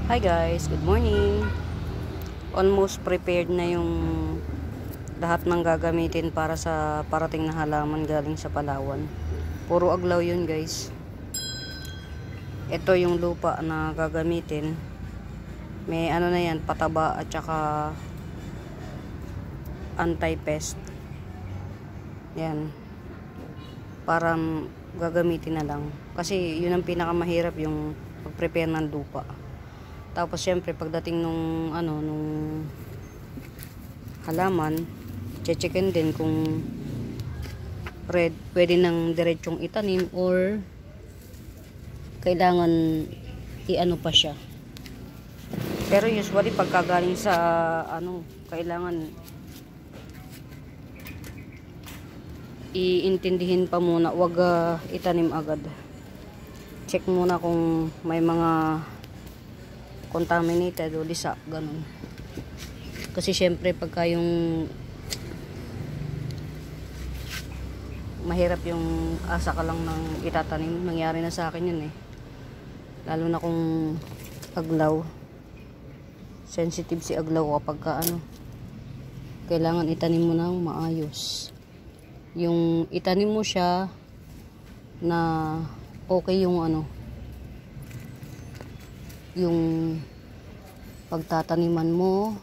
Hi guys, good morning. Almost prepared na yung lahat ng gagamitin para sa parating na halaman galing sa Palawan. Puro aglaw yun guys. Ito yung lupa na gagamitin. May ano na yan, pataba at saka anti-pest. Yan. Parang gagamitin na lang. Kasi yun ang pinakamahirap, yung pag-prepare ng lupa. Tapos syempre pagdating nung halaman, checkin din kung pwede nang diretsong itanim or kailangan i-ano pa siya. Pero usually pagkagaling sa kailangan iintindihin pa muna, wag itanim agad. Check muna kung may mga contaminated o lisa, ganun. Kasi syempre pagka yung mahirap yung asa ka lang ng itatanim, nangyari na sa akin yun lalo na kung aglaw, sensitive si aglaw kapag kailangan itanim mo ng maayos. Yung itanim mo siya na okay yung yung pagtataniman mo,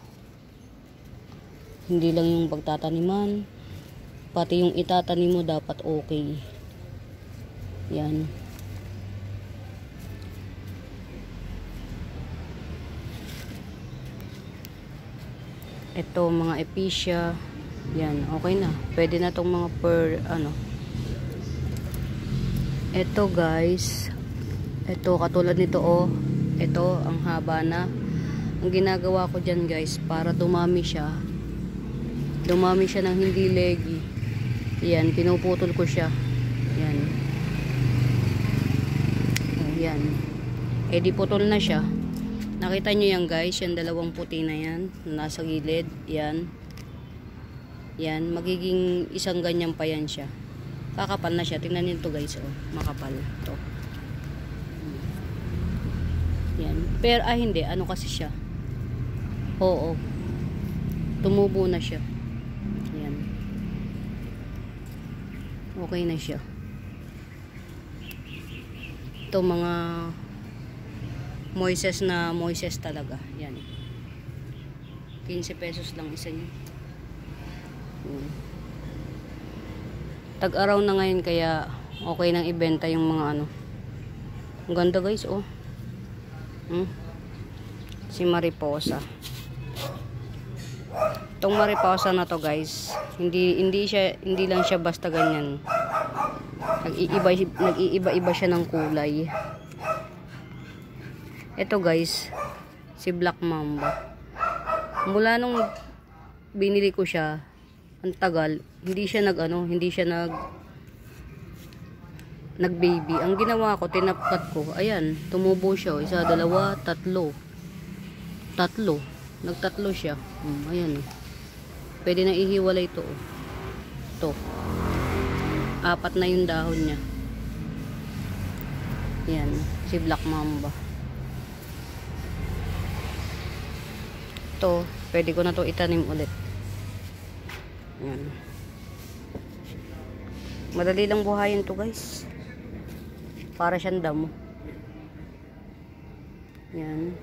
hindi lang yung pagtataniman, pati yung itatanim mo dapat okay. Yan. Ito mga epicea, yan, okay na. Pwede na tong mga ito guys, ito katulad nito ito ang haba na. Ang ginagawa ko dyan guys, para dumami siya ng hindi leggy, yan, pinuputol ko siya, yan, yan, di putol na siya. Nakita nyo yan guys, yung dalawang puti na yan nasa gilid, yan, magiging isang ganyan pa yan siya, kakapal na siya. Tingnan nyo ito guys, makapal to. Yan. Pero hindi, kasi siya. Oo. Tumubo na siya. Yan. Okay na siya. Ito mga Moises talaga. Yan. 15 pesos lang isa niya. Tag-araw na ngayon kaya okay nang ibenta yung mga Ang ganda guys, si Mariposa. Itong Mariposa na to guys, hindi lang siya basta ganyan. Nag-iiba-iba siya ng kulay. Ito guys, si Black Mamba. Mula nung binili ko siya, ang tagal, hindi siya nag-baby. Ang ginawa ko, tinapkat ko, ayan, tumubo siya, isa, dalawa, tatlo, nagtatlo siya. Ayan, pwede na ihiwalay ito. Ito, 4 na yung dahon niya. Ayan, si Black Mamba. Ito, pwede ko na to itanim ulit. Ayan, madali lang buhayin to guys, para siyang damo. Yan.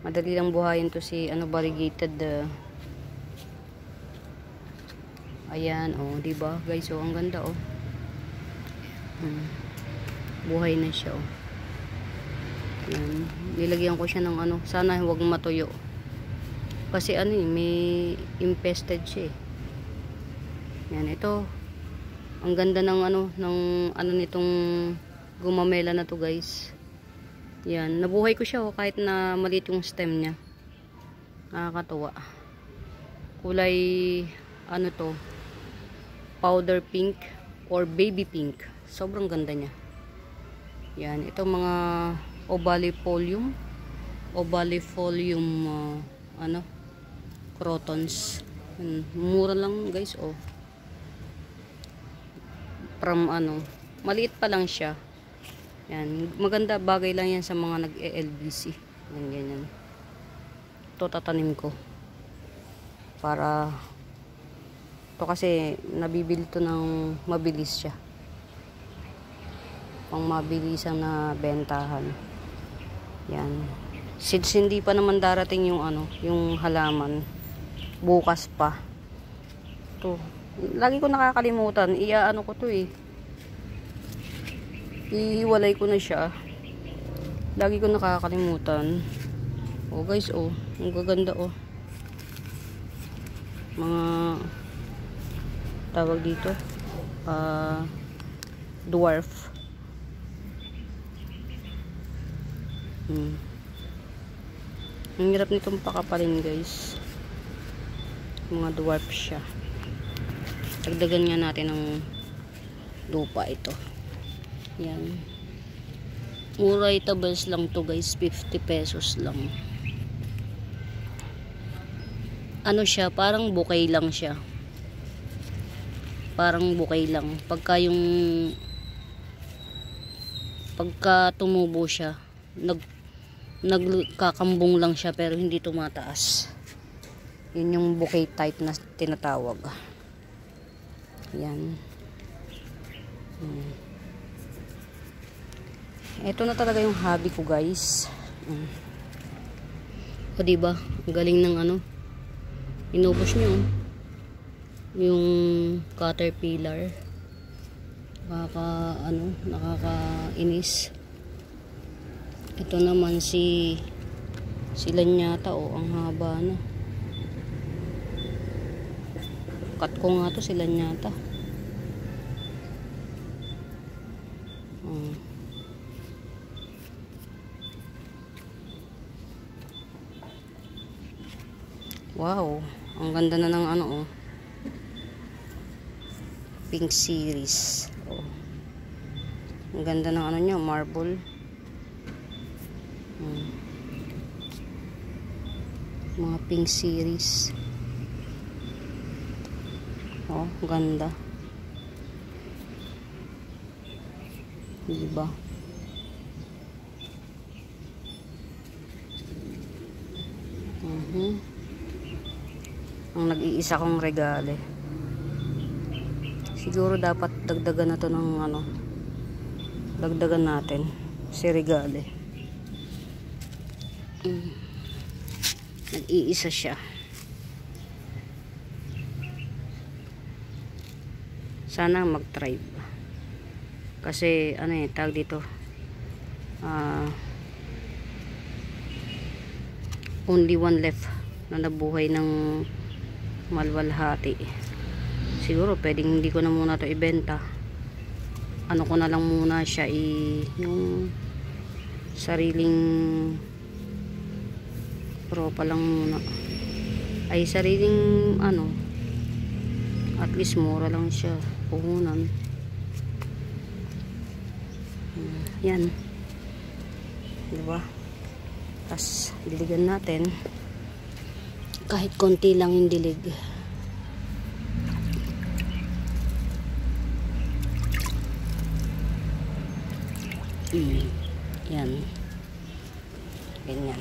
Madali lang buhayin to si variegated. Ayan, di ba guys, ang ganda buhay na siya Yan. Nilagyan ko siya ng sana huwag matuyo. Kasi may infested siya Yan, ito. Ang ganda ng nitong gumamela na to guys. Yan, nabuhay ko siya kahit na maliit yung stem niya. Nakakatuwa. Kulay to, powder pink or baby pink. Sobrang ganda niya. Yan, ito mga ovalifolium crotons. Mura lang guys from maliit pa lang siya. Yan, maganda, bagay lang yan sa mga nag-LBC. Yan, ganyan. Ito tatanim ko. Para, ito kasi, nabibili to ng mabilis siya. Pang mabilisang na bentahan. Yan. Since hindi pa naman darating yung ano, yung halaman. Bukas pa. Ito. Lagi ko nakakalimutan. Iaano ko to eh. Ihiwalay ko na siya. Lagi ko nakakalimutan. Oh guys, oh. Ang gaganda, oh. Mga tawag dito. Dwarf. Ang hirap nitong pakapalin, guys. Mga dwarf siya. Dagdagan nga natin ng lupa ito. Yan. Mura itabas lang to, guys. 50 pesos lang. Ano siya? Parang bouquet lang siya. Parang bouquet lang. Pagka tumubo siya, nagkakambong lang siya pero hindi tumataas. Yun yung bouquet type na tinatawag. Yan. Ito na talaga yung hobby ko, guys. O diba? Ang galing ng ano. Inubos nyo. Yung caterpillar. Nakakainis. Ito naman sila nyata, oh, ang haba na. Cut ko nga to, sila nyata. Wow, ang ganda na ng ano, oh. Pink series. Oh. Ang ganda ng ano niya, marble. Mga pink series. Oh, ganda. Diba? Ang nag-iisa kong regale. Siguro dapat dagdagan na to ng ano. Dagdagan natin si regale. Nag-iisa siya. Sana mag-thrive. Kasi ano eh, tawag dito. Only one left na nabuhay ng malwalhati. Siguro pwedeng hindi ko na muna to ibenta. Ano ko na lang muna siya yung sariling tropa lang muna. Ay sariling ano, at least mura lang siya puhunan. Yan, diba? Tapos diligan natin kahit konti lang yung dilig. Yan, ganyan.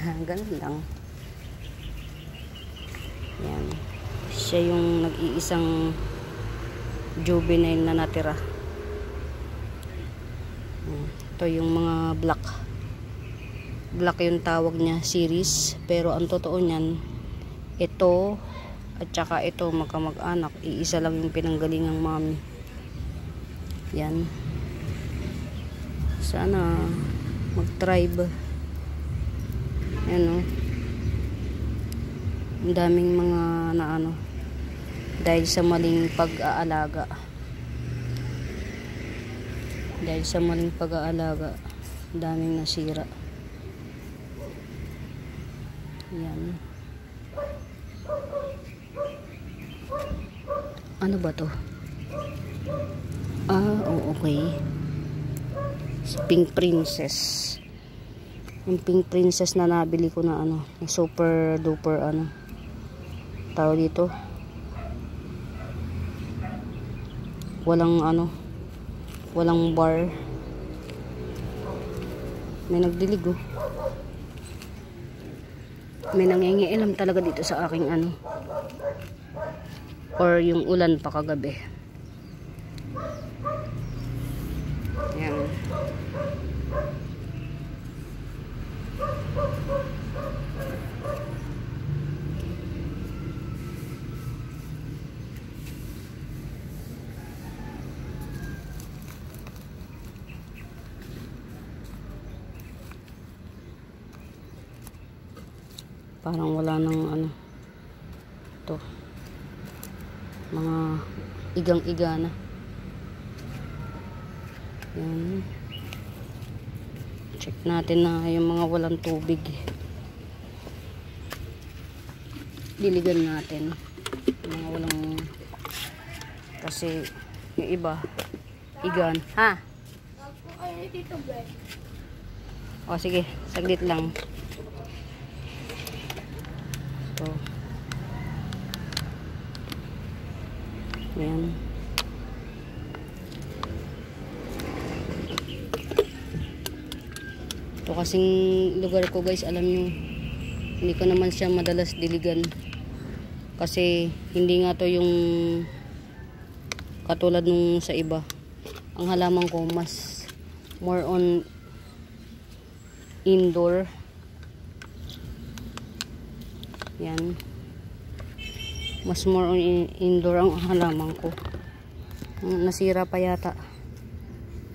Ganun lang. Yan, siya yung nag-iisang juvenile na natira. Ito yung mga black yung tawag niya, series, pero ang totoo niyan ito at saka ito magkamag-anak, iisa lang yung pinanggalingang mami. Yan, sana mag-thrive. Yan, oh. Ang daming mga naano dahil sa maling pag-aalaga. Daming nasira. Yan. Ano ba to? Oh, okay. Pink Princess. Yung Pink Princess na nabili ko na ano, super duper ano, tawag dito, walang ano, walang bar. May nagdilig oh. May nangingialam talaga dito sa aking ano. Or yung ulan pa kagabi. Yan. Parang wala nang ano. Ito. Mga igang-iga na. Yan. Check natin na yung mga walang tubig. Diligan natin. Yung mga walang, kasi yung iba igan. Ha? O sige, saglit lang. So, yan. Ito kasing lugar ko guys, alam nyo, hindi ko naman siya madalas diligan. Kasi hindi nga to yung katulad nung sa iba. Ang halaman ko mas more on indoor. Yan. Mas more on indoor ang halaman ko. Nasira pa yata.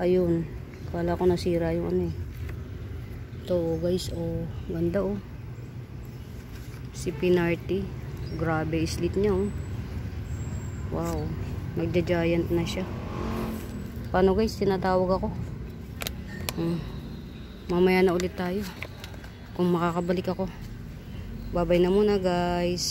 Ayun. Kala ko nasira yung ano eh. Ito guys, oh. Ganda oh. Si Pinarty. Grabe islit niya oh. Wow. Nagja-giant na siya. Paano guys? Tinatawag ako. Mamaya na ulit tayo. Kung makakabalik ako. Babay na muna guys.